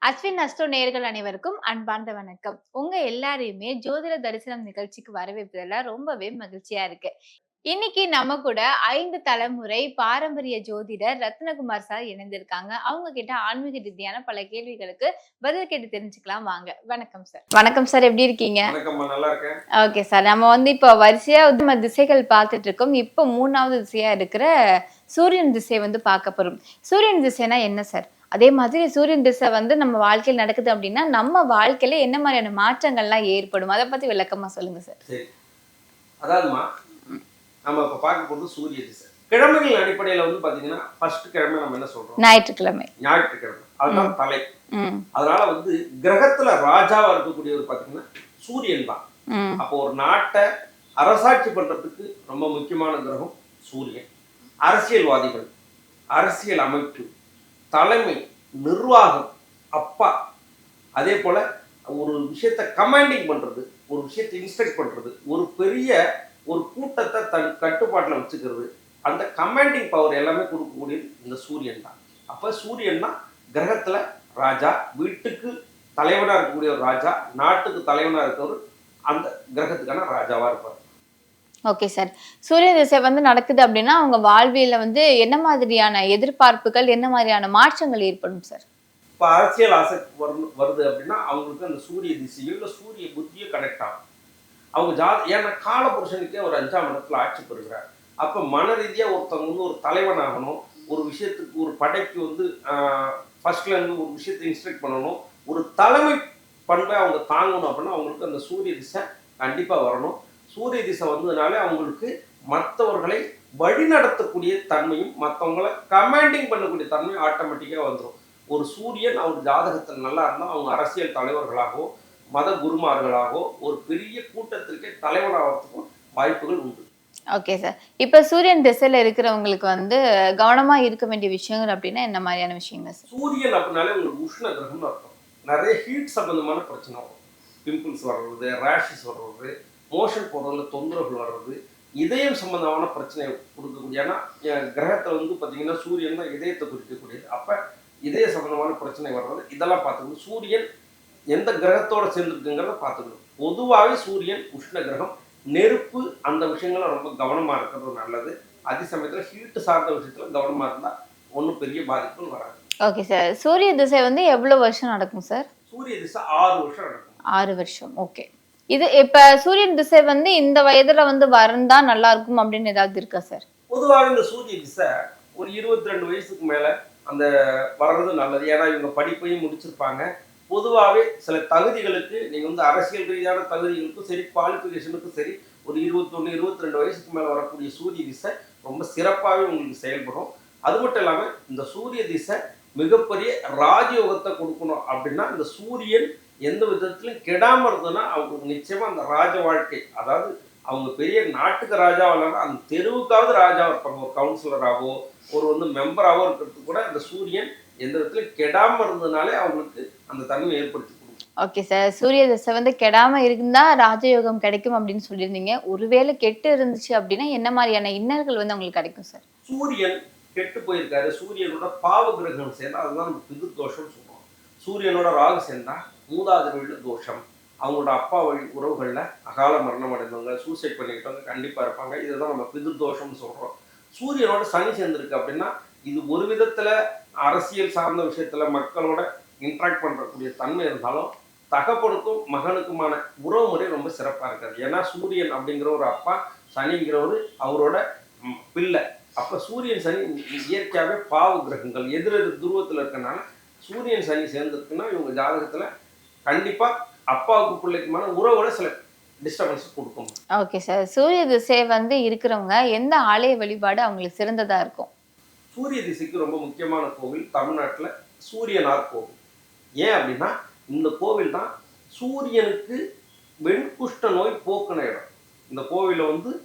Ashwin astro நேயர்கள் அனைவருக்கும் அன்பார்ந்த வணக்கம். உங்க எல்லாரையுமே ஜோதிட தரிசனம் நிகழ்ச்சிக்கு வரவேற்பதுல ரொம்பவே மகிழ்ச்சியா இருக்கு. இன்னைக்கு நம்ம கூட 5 தலைமுறை பாரம்பரிய ஜோதிடர் ரத்னகுமார் சார் இணைந்திருக்காங்க. அவங்க கிட்ட ஆன்மீக ரீதியான பல கேள்விகளுக்கு பதில் கேட்டு தெரிஞ்சுக்கலாம் வாங்க. வணக்கம் சார். வணக்கம் சார், எப்படி இருக்கீங்க? வணக்கம்மா, நல்லா இருக்கேன். Okay sir. நம்ம இப்போ வரிசையா நம்ம திசைகள் பார்த்துட்டு இருக்கோம். இப்போ 3வது திசையா இருக்கிற சூரியன் திசை பார்க்க போறோம். சூரியன் திசைனா என்ன சார்? அதே மாதிரி சூரியன் திசை நம்ம வாழ்க்கையில் நடக்குது அப்படின்னா, நம்ம வாழ்க்கையில என்ன மாதிரியான மாற்றங்கள்லாம் ஏற்படும்? அத பத்தி விளக்கமா சொல்லுங்க சார். சரி. அதாவதுமா, நம்ம இப்ப பார்க்க போறது சூரிய திசை. கிழமைகள் அடிப்படையில பாத்தீங்கன்னா, ஃபர்ஸ்ட் கிழமை நம்ம என்ன சொல்றோம்? ஞாயிற்றுக்கிழமை. ஞாயிற்றுக்கிழமை. அதுதான் தலை. அதனால கிரகத்துல ராஜாவா இருக்கக்கூடியவர் பாத்தீங்கன்னா சூரியன் தான். அப்போ ஒரு நாட்டை அரசாட்சி பண்றதுக்கு ரொம்ப முக்கியமான கிரகம் சூரியன். அரசியல்வாதிகள், அரசியல் அமைப்பு, தலைமை, நிர்வாகம், அப்பா, அதே போல ஒரு விஷயத்தை கமாண்டிங் பண்றது, ஒரு விஷயத்தை இன்ஸ்ட்ரக்ட் பண்றது, ஒரு பெரிய ஒரு கூட்டத்தை தன் கட்டுப்பாட்டில் வச்சுக்கிறது, அந்த கமாண்டிங் பவர் எல்லாமே கொடுக்கக்கூடியது இந்த சூரியன் தான். அப்போ சூரியன் தான் கிரகத்துல ராஜா, வீட்டுக்கு தலைவனாக இருக்கக்கூடிய ஒரு ராஜா, நாட்டுக்கு தலைவனாக இருக்கவர் அந்த கிரகத்துக்கான ராஜாவா இருப்பார். Okay sir. சூரிய திசை நடக்குது அப்படின்னா அவங்க வாழ்வியல என்ன மாதிரியான எதிர்பார்ப்புகள், என்ன மாதிரியான மாற்றங்கள் ஏற்படும் சார்? இப்போ அரசியல் ஆசை வருது அப்படின்னா அவங்களுக்கு அந்த சூரிய திசையோ இல்லை சூரிய புத்தியோ கனெக்ட் ஆகும். அவங்க ஏன்னா காலபுருஷனுக்கே ஒரு 5ஆம் இடத்துல ஆட்சி பெறுகிறார். அப்போ மன ரீதியாக ஒருத்தவங்க ஒரு தலைவன் ஆகணும், ஒரு விஷயத்துக்கு ஒரு படைக்கு ஃபர்ஸ்ட்ல இருந்து ஒரு விஷயத்தை இன்ஸ்ட்ரக்ட் பண்ணணும், ஒரு தலைமை பண்பை அவங்க தாங்கணும் அப்படின்னா அவங்களுக்கு அந்த சூரிய திசை கண்டிப்பாக வரணும். சூரிய திசை வந்ததுனாலே அவங்களுக்கு மற்றவர்களை வழிநடத்தக்கூடிய தன்மையும் மற்றவங்களை கமாண்டிங் பண்ணக்கூடிய தன்மையும் ஆட்டோமேட்டிக்காக வந்துடும். ஒரு சூரியன் அவர் ஜாதகத்தில் நல்லா இருந்தால் அவங்க அரசியல் தலைவர்களாகவோ மத குருமார்களாகவோ ஒரு பெரிய கூட்டத்திற்கே தலைவனாகிறதுக்கும் வாய்ப்புகள் உண்டு. Okay sir. இப்போ சூரியன் திசையில இருக்கிறவங்களுக்கு கவனமா இருக்க வேண்டிய விஷயங்கள் அப்படின்னா என்ன மாதிரியான விஷயங்கள் சார்? சூரியன் அப்படின்னாலே உங்களுக்கு உஷ்ண கிரகம்னு அர்த்தம். நிறைய ஹீட் சம்பந்தமான பிரச்சனை வரும். பிம்பிள்ஸ் வர்றது, ரேஷஸ் வர்றது, மோஷன் போடுறதுல தொந்தரவுகள் வர்றது, இதயம் சம்பந்தமான பிரச்சனை கொடுக்கக்கூடிய, ஏன்னா கிரகத்தில் பார்த்தீங்கன்னா சூரியன் தான் இதயத்தை குறிக்கக்கூடியது. அப்போ இதய சம்பந்தமான பிரச்சனை வர்றது இதெல்லாம் பார்த்துக்கணும். சூரியன் எந்த கிரகத்தோட சேர்ந்துருக்குங்கிறத பார்த்துக்கணும். பொதுவாகவே சூரியன் உஷ்ண கிரகம், நெருப்பு, அந்த விஷயங்கள ரொம்ப கவனமாக இருக்கிறது நல்லது. அதே சமயத்தில் ஹீட்டு சார்ந்த விஷயத்தில் கவனமாக இருந்தால் ஒன்றும் பெரிய பாதிப்புகள் வராது. Okay sir. சூரிய திசை எவ்வளவு வருஷம் நடக்கும் சார்? சூரிய திசை 6 வருஷம் நடக்கும். 6 வருஷம். ஓகே. இது இப்ப சூரியன் திசை இந்த வயதுல வரந்தா நல்லா இருக்கும் அப்படின்னு ஏதாவது இருக்கா சார்? பொதுவாக இந்த சூரிய திசை ஒரு 22 வயசுக்கு மேல அந்த வர்றது நல்லது. ஏன்னா இவங்க படிப்பையும் முடிச்சிருப்பாங்க. பொதுவாகவே சில தகுதிகளுக்கு நீங்க அரசியல் ரீதியான தகுதிகளுக்கும் சரி, குவாலிஃபிகேஷனுக்கும் சரி, ஒரு 21 22 வயசுக்கு மேல வரக்கூடிய சூரிய திசை ரொம்ப சிறப்பாகவே உங்களுக்கு செயல்படும். அது மட்டும் இல்லாமல் இந்த சூரிய திசை மிகப்பெரிய ராஜயோகத்தை கொடுக்கணும் அப்படின்னா இந்த சூரியன் எந்த விதத்திலும் கெடாம இருந்ததுன்னா அவங்களுக்கு நிச்சயமா அந்த ராஜ வாழ்க்கை, அதாவது அவங்க பெரிய நாட்டுக்கு ராஜாவா இல்லைன்னா அந்த தெருவுக்காவது ராஜாவா இருப்பாங்க. ஒரு கவுன்சிலராகவோ ஒரு மெம்பராகவோ இருக்கிறதுக்கு கூட அந்த சூரியன் எந்த விதத்திலும் கெடாம இருந்ததுனாலே அவங்களுக்கு அந்த தன்மை ஏற்படுத்தி கொடுக்கும். Okay sir. சூரிய திசை கெடாம இருந்தா ராஜயோகம் கிடைக்கும் அப்படின்னு சொல்லியிருந்தீங்க. ஒருவேளை கெட்டு இருந்துச்சு அப்படின்னா என்ன மாதிரியான இன்னல்கள் அவங்களுக்கு கிடைக்கும் சார்? சூரியன் கெட்டு போயிருக்காரு, சூரியனோட பாவ கிரகம் சேர்ந்தா அதுதான் நம்ம பிதிர் தோஷம்னு சொல்லுவோம். சூரியனோட ராகு சேர்ந்தா மூதாதையர்கள் தோஷம், அவங்களோட அப்பா வழி உறவுகளில் அகால மரணம் அடைந்தவங்க, சூசைட் பண்ணிக்கிட்டவங்க கண்டிப்பாக இருப்பாங்க. இதுதான் நம்ம பிதிர் தோஷம்னு சொல்கிறோம். சூரியனோட சனி சேர்ந்துருக்கு அப்படின்னா இது ஒரு விதத்தில் அரசியல் சார்ந்த விஷயத்தில் மக்களோட இன்ட்ராக்ட் பண்ணுறக்கூடிய தன்மை இருந்தாலும் தகப்பனுக்கும் மகனுக்குமான உறவு முறை ரொம்ப சிறப்பாக இருக்காது. ஏன்னா சூரியன் அப்படிங்கிற ஒரு அப்பா, சனிங்கிறவர் அவரோட பிள்ளை. அப்போ சூரியன் சனி இயற்கையாகவே பாவ கிரகங்கள் எதிரெதிர் துருவத்தில் இருக்கனால சூரியன் சனி சேர்ந்துருக்குன்னா இவங்க ஜாதகத்தில் கண்டிப்பாக அப்பாவுக்கு பிள்ளைக்குமான உறவோட சில டிஸ்டர்பன்ஸ் கொடுக்கும். Okay sir. சூரிய திசை இருக்கிறவங்க எந்த ஆலய வழிபாடு அவங்களுக்கு சிறந்ததா இருக்கும்? சூரிய திசைக்கு ரொம்ப முக்கியமான கோவில் தமிழ்நாட்டில் சூரியனார் கோவில். ஏன் அப்படின்னா இந்த கோவில் தான் சூரியனுக்கு வெண்குஷ்ட நோய் போக்குன இடம். இந்த கோவிலில்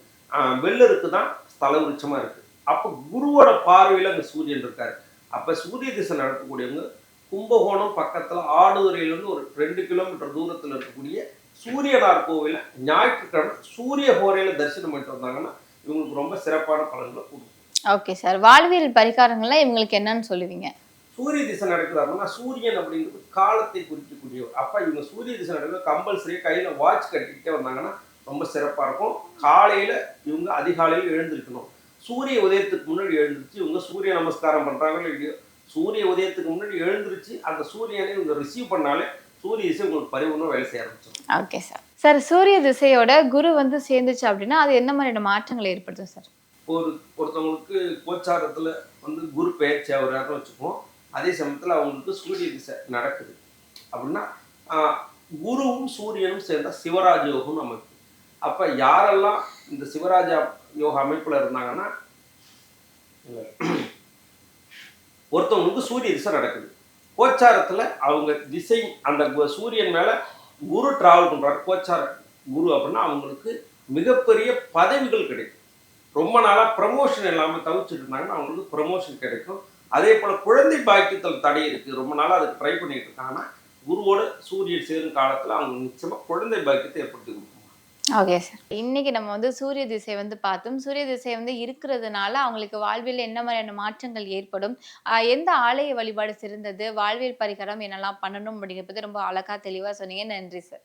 வெள்ளருக்கு தான் ஸ்தல விருட்சமா இருக்கு. அப்போ குருவோட பார்வையில் அங்கே சூரியன் இருக்காரு. அப்போ சூரிய திசை நடக்கக்கூடியவங்க கும்பகோணம் பக்கத்தில் ஆடுதுறையிலிருந்து ஒரு 2 கிலோமீட்டர் தூரத்தில் இருக்கக்கூடிய சூரியனார் கோவில ஞாயிற்றுக்கிழமை சூரிய ஹோரையில தரிசனம் பண்ணிட்டு வந்தாங்கன்னா இவங்களுக்கு ரொம்ப சிறப்பான பலன்களை கொடுக்கும். Okay sir. வாழ்வியல் பரிகாரங்கள்லாம் இவங்களுக்கு என்னன்னு சொல்லுவீங்க? சூரிய திசை நடக்குது அப்படின்னா சூரியன் அப்படிங்கிறது காலத்தை குறிக்கக்கூடியவர். அப்ப இவங்க சூரிய திசை நடக்குது கம்பல்சரியா கையில வாட்ச் கட்டிக்கிட்டே வந்தாங்கன்னா ரொம்ப சிறப்பா இருக்கும். காலையில இவங்க அதிகாலையில் எழுந்திருக்கணும். சூரிய உதயத்துக்கு முன்னாடி எழுந்திருச்சு இவங்க சூரிய நமஸ்காரம் பண்றாங்களோ இல்லையோ, சூரிய உதயத்துக்கு முன்னாடி எழுந்திருச்சு அந்த சூரியனை இவங்க ரிசீவ் பண்ணாலே சூரிய திசை உங்களுக்கு பரிபூர்ணமா வேலை செய்ய ஆரம்பிச்சிடும். Okay sir. சார் சூரிய திசையோட குரு வந்து சேர்ந்துச்சு அப்படின்னா, அது என்ன மாதிரியான மாற்றங்களை ஏற்படுத்தும் சார்? ஒருத்தவங்களுக்கு கோச்சாரத்துல குரு பெயர்ச்சி ஆகுறாருன்னு வச்சுக்குவோம். அதே சமயத்துல அவங்களுக்கு சூரிய திசை நடக்குது அப்படின்னா குருவும் சூரியனும் சேர்ந்தா சிவராஜ யோகம்னு அமைப்பு. அப்ப யாரெல்லாம் இந்த சிவராஜ யோக அமைப்புல இருந்தாங்கன்னா ஒருத்தவங்களுக்கு சூரிய திசை நடக்குது. கோச்சாரத்துல அவங்க திசை அந்த சூரியன் மேல குரு டிராவல் பண்றாரு. கோச்சார குரு அப்படின்னா அவங்களுக்கு மிகப்பெரிய பதவிகள் கிடைக்கும். ரொம்ப நாளா ப்ரமோஷன் இல்லாம தவிச்சிட்டு இருந்தாங்கன்னா அவங்களுக்கு ப்ரமோஷன் கிடைக்கும். அதே போல குழந்தை பாக்கியத்தில் தடை இருக்கு, ரொம்ப நாளா அதுக்கு ட்ரை பண்ணிட்டு இருக்காங்கன்னா குருவோட சூரியன் சேரும் காலத்துல அவங்க நிச்சயமா குழந்தை பாக்கியத்தை ஏற்படுத்தி கொடுக்கும். Okay sir. இன்னைக்கு நம்ம வந்து சூரிய திசை வந்து பார்த்தோம். சூரிய திசை வந்து இருக்கிறதுனால அவங்களுக்கு வாழ்வியல் என்ன மாதிரியான மாற்றங்கள் ஏற்படும்? எந்த ஆலய வழிபாடு சிறந்தது? வாழ்வியல் பரிகாரம் என்னெல்லாம் பண்ணணும்? அப்படிங்கிறத பத்தி ரொம்ப அழகா தெளிவா சொன்னீங்க. நன்றி சார்.